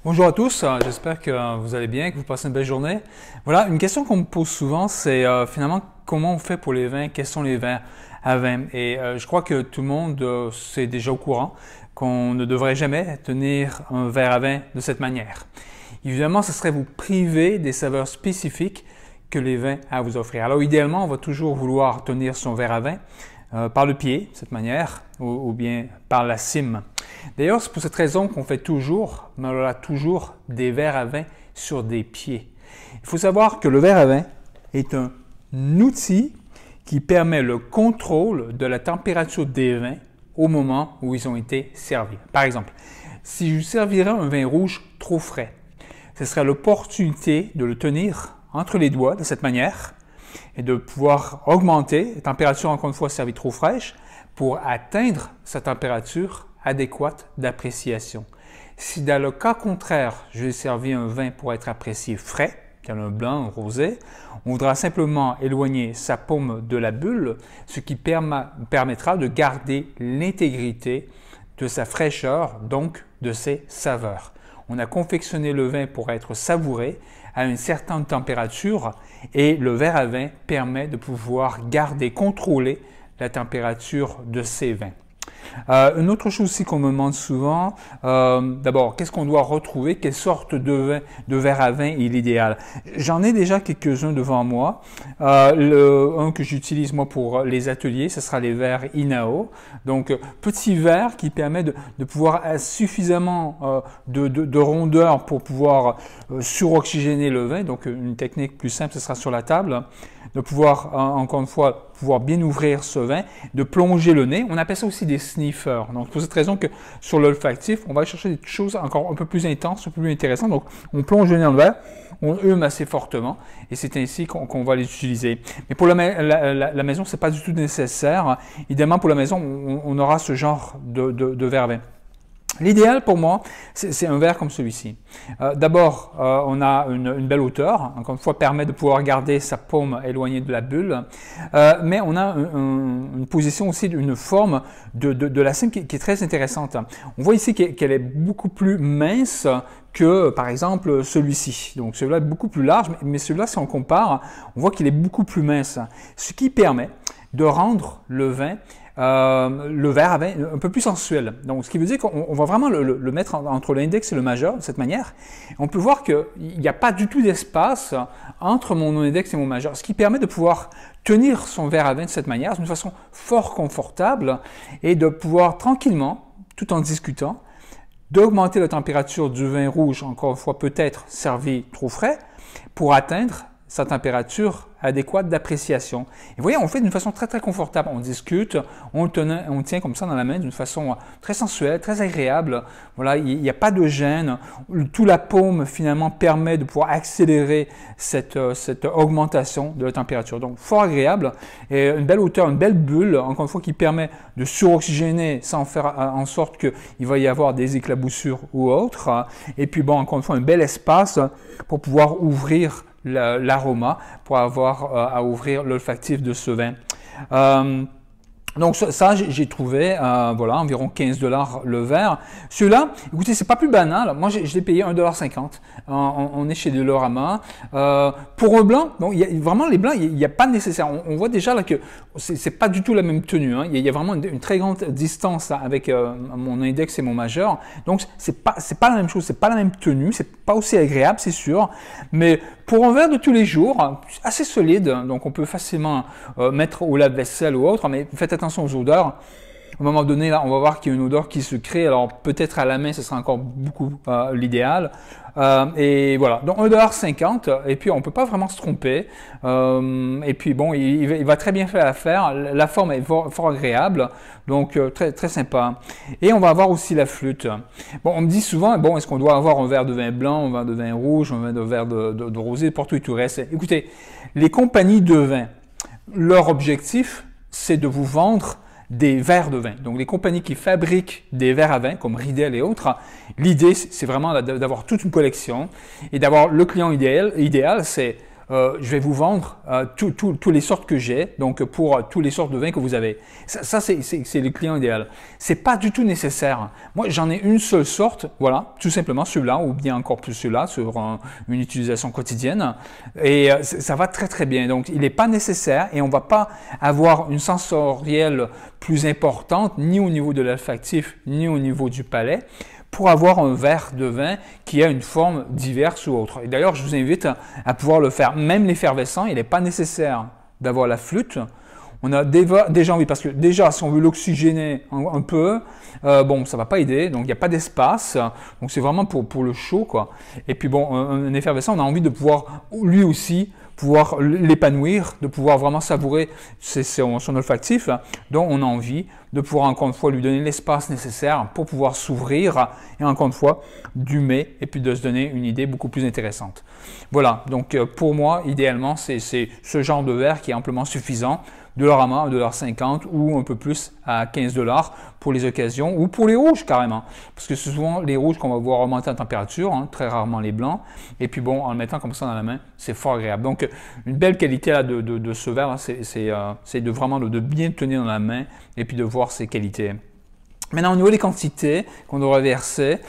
Bonjour à tous, j'espère que vous allez bien, que vous passez une belle journée. Voilà, une question qu'on me pose souvent, c'est finalement comment on fait pour les vins, quels sont les vins à vin. Et je crois que tout le monde c'est déjà au courant qu'on ne devrait jamais tenir un verre à vin de cette manière. Évidemment, ce serait vous priver des saveurs spécifiques que les vins ont à vous offrir. Alors idéalement, on va toujours vouloir tenir son verre à vin par le pied, de cette manière, ou bien par la cime. D'ailleurs, c'est pour cette raison qu'on fait toujours, mais on a toujours des verres à vin sur des pieds. Il faut savoir que le verre à vin est un outil qui permet le contrôle de la température des vins au moment où ils ont été servis. Par exemple, si je servirais un vin rouge trop frais, ce serait l'opportunité de le tenir entre les doigts de cette manière et de pouvoir augmenter la température, encore une fois, servie trop fraîche, pour atteindre sa température adéquate d'appréciation. Si dans le cas contraire, j'ai servi un vin pour être apprécié frais, tel un blanc, un rosé, on voudra simplement éloigner sa paume de la bulle, ce qui permettra de garder l'intégrité de sa fraîcheur, donc de ses saveurs. On a confectionné le vin pour être savouré à une certaine température et le verre à vin permet de pouvoir garder, contrôler la température de ces vins. Une autre chose aussi qu'on me demande souvent, d'abord, qu'est-ce qu'on doit retrouver? Quelle sorte de verre à vin est l'idéal? J'en ai déjà quelques-uns devant moi. Un que j'utilise moi pour les ateliers, ce sera les verres Inao. Donc, petit verre qui permet de pouvoir suffisamment de rondeur pour pouvoir suroxygéner le vin. Donc, une technique plus simple, ce sera sur la table. De pouvoir, encore une fois, pouvoir bien ouvrir ce vin, de plonger le nez. On appelle ça aussi des sniffers. Donc, pour cette raison que sur l'olfactif, on va chercher des choses encore un peu plus intenses, un peu plus intéressantes. Donc, on plonge le nez dans le verre, on hume assez fortement et c'est ainsi qu'on va les utiliser. Mais pour la maison, ce n'est pas du tout nécessaire. Idéalement, pour la maison, on aura ce genre de verre à vin. L'idéal pour moi, c'est un verre comme celui-ci. D'abord, on a une belle hauteur, encore une fois, permet de pouvoir garder sa paume éloignée de la bulle, mais on a une position aussi, une forme de la cime qui est très intéressante. On voit ici qu'elle est beaucoup plus mince que, par exemple, celui-ci. Donc, celui-là est beaucoup plus large, mais celui-là, si on compare, on voit qu'il est beaucoup plus mince, ce qui permet de rendre le vin le verre à vin un peu plus sensuel. Donc, ce qui veut dire qu'on va vraiment le mettre entre l'index et le majeur de cette manière. On peut voir qu'il n'y a pas du tout d'espace entre mon index et mon majeur, ce qui permet de pouvoir tenir son verre à vin de cette manière, d'une façon fort confortable et de pouvoir tranquillement, tout en discutant, d'augmenter la température du vin rouge, encore une fois peut-être servi trop frais, pour atteindre sa température adéquate d'appréciation. Et vous voyez, on le fait d'une façon très confortable. On discute, on le tient comme ça dans la main d'une façon très sensuelle, très agréable. Voilà, il n'y a pas de gêne. Tout la paume finalement permet de pouvoir accélérer cette augmentation de la température. Donc, fort agréable et une belle hauteur, une belle bulle, encore une fois, qui permet de suroxygéner sans faire en sorte qu'il va y avoir des éclaboussures ou autres. Et puis, bon, encore une fois, un bel espace pour pouvoir ouvrir l'aroma pour avoir à ouvrir l'olfactif de ce vin. Donc ça, j'ai trouvé, voilà, environ 15 $ le verre. Celui-là, écoutez, c'est pas plus banal. Moi, je l'ai payé 1,50 $. On est chez Dolorama. Pour un blanc, donc, vraiment les blancs, il n'y a pas de nécessaire. On voit déjà là que c'est pas du tout la même tenue. Hein. Il y a vraiment une très grande distance là, avec mon index et mon majeur. Donc c'est pas la même chose, c'est pas la même tenue, c'est pas aussi agréable, c'est sûr. Mais pour un verre de tous les jours, assez solide, donc on peut facilement mettre au lave-vaisselle ou autre, mais faites attention aux odeurs. À un moment donné, là, on va voir qu'il y a une odeur qui se crée. Alors, peut-être à la main, ce sera encore beaucoup l'idéal. Et voilà, donc 1,50 $. Et puis, on ne peut pas vraiment se tromper. Et puis, bon, il va très bien faire l'affaire. La forme est fort agréable. Donc, très sympa. Et on va avoir aussi la flûte. Bon, on me dit souvent, bon, est-ce qu'on doit avoir un verre de vin blanc, un verre de vin rouge, un verre de rosé, pour tout reste. Écoutez, les compagnies de vin, leur objectif, c'est de vous vendre des verres de vin. Donc, les compagnies qui fabriquent des verres à vin, comme Riedel et autres, l'idée, c'est vraiment d'avoir toute une collection et d'avoir le client idéal, c'est je vais vous vendre toutes les sortes que j'ai, donc pour toutes les sortes de vins que vous avez. Ça c'est le client idéal. C'est pas du tout nécessaire. Moi, j'en ai une seule sorte, voilà, tout simplement celui-là, ou bien encore plus celui-là, sur une utilisation quotidienne. Et ça va très très bien. Donc, il n'est pas nécessaire et on va pas avoir une sensorielle plus importante, ni au niveau de l'olfactif, ni au niveau du palais, pour avoir un verre de vin qui a une forme diverse ou autre. Et d'ailleurs, je vous invite à pouvoir le faire. Même l'effervescent, il n'est pas nécessaire d'avoir la flûte. On a déjà envie, parce que déjà, si on veut l'oxygéner un peu, bon, ça va pas aider, donc il n'y a pas d'espace, donc c'est vraiment pour le chaud, quoi. Et puis bon, un effervescent, on a envie de pouvoir, lui aussi, pouvoir l'épanouir, de pouvoir vraiment savourer son olfactif, donc on a envie de pouvoir encore une fois lui donner l'espace nécessaire pour pouvoir s'ouvrir et encore une fois d'humer et puis de se donner une idée beaucoup plus intéressante. Voilà, donc pour moi, idéalement, c'est ce genre de verre qui est amplement suffisant, $1 à $1,50 ou un peu plus à $15 pour les occasions ou pour les rouges carrément. Parce que c'est souvent les rouges qu'on va voir augmenter en température, hein, très rarement les blancs. Et puis bon, en le mettant comme ça dans la main, c'est fort agréable. Donc une belle qualité là, de ce verre, c'est vraiment de bien tenir dans la main et puis de voir ses qualités. Maintenant, au niveau des quantités qu'on doit verser,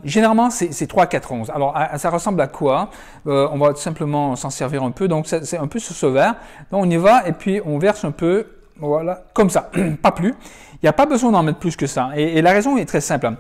généralement, c'est 3 à 4 onces. Alors, ça ressemble à quoi? On va tout simplement s'en servir un peu. Donc, c'est un peu sur ce verre. Donc, on y va et puis on verse un peu, voilà, comme ça, pas plus. Il n'y a pas besoin d'en mettre plus que ça. Et la raison est très simple.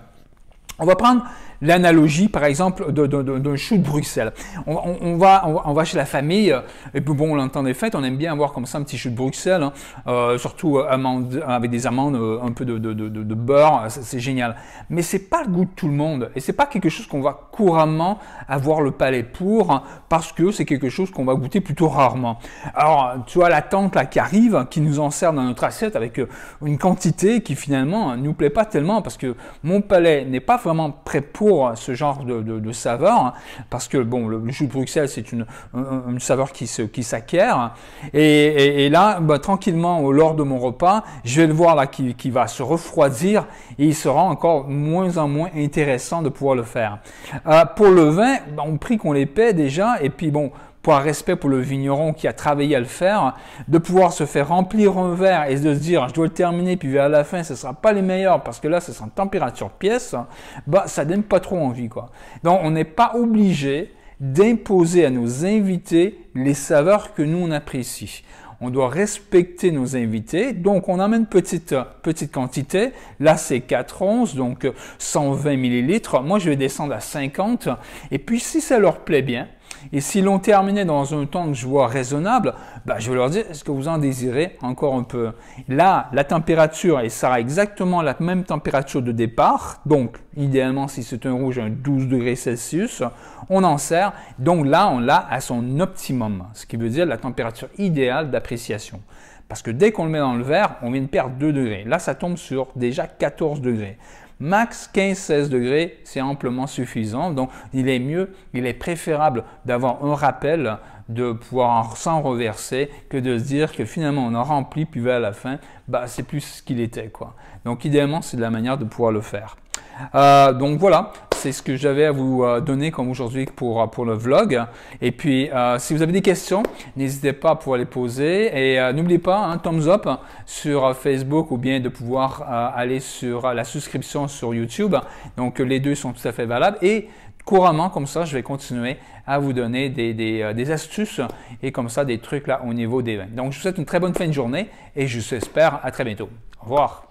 On va prendre l'analogie, par exemple, d'un chou de Bruxelles. On va chez la famille, et puis bon, le temps des fêtes, on aime bien avoir comme ça un petit chou de Bruxelles, hein, surtout avec des amandes, un peu de beurre, c'est génial. Mais c'est pas le goût de tout le monde, et c'est pas quelque chose qu'on va couramment avoir le palais pour, hein, parce que c'est quelque chose qu'on va goûter plutôt rarement. Alors, tu vois la tante là qui arrive, qui nous en sert dans notre assiette avec une quantité qui finalement ne nous plaît pas tellement, parce que mon palais n'est pas vraiment prêt pour ce genre de saveur, hein, parce que bon, le chou de Bruxelles, c'est une saveur qui s'acquiert. Et là, bah, tranquillement, lors de mon repas, je vais le voir là qui va se refroidir et il sera encore moins en moins intéressant de pouvoir le faire. Pour le vin, bah, on prie qu'on les paie déjà, et puis bon, par respect pour le vigneron qui a travaillé à le faire, de pouvoir se faire remplir un verre et de se dire je dois le terminer puis vers la fin ce ne sera pas les meilleurs parce que là ce sera en température pièce, bah ça donne pas trop envie quoi. Donc on n'est pas obligé d'imposer à nos invités les saveurs que nous on apprécie. On doit respecter nos invités, donc on amène petite quantité. Là, c'est 4 onces, donc 120 ml. Moi, je vais descendre à 50. Et puis, si ça leur plaît bien, et s'ils l'ont terminé dans un temps que je vois raisonnable, bah, je vais leur dire, est-ce que vous en désirez encore un peu? Là, la température, elle sera exactement la même température de départ. Donc, idéalement, si c'est un rouge, un 12 degrés Celsius, on en sert. Donc là, on l'a à son optimum, ce qui veut dire la température idéale d'appréciation. Parce que dès qu'on le met dans le verre, on vient de perdre 2 degrés. Là, ça tombe sur déjà 14 degrés. Max 15-16 degrés, c'est amplement suffisant. Donc, il est mieux, il est préférable d'avoir un rappel, de pouvoir s'en reverser, que de se dire que finalement, on a rempli, puis vers la fin, bah, c'est plus ce qu'il était, quoi. Donc, idéalement, c'est de la manière de pouvoir le faire. Donc voilà, c'est ce que j'avais à vous donner comme aujourd'hui pour le vlog. Et puis, si vous avez des questions, n'hésitez pas à pouvoir les poser. Et n'oubliez pas, hein, thumbs up sur Facebook ou bien de pouvoir aller sur la souscription sur YouTube. Donc, les deux sont tout à fait valables. Et couramment, comme ça, je vais continuer à vous donner des astuces et comme ça, des trucs là au niveau des vins. Donc, je vous souhaite une très bonne fin de journée et je vous espère à très bientôt. Au revoir.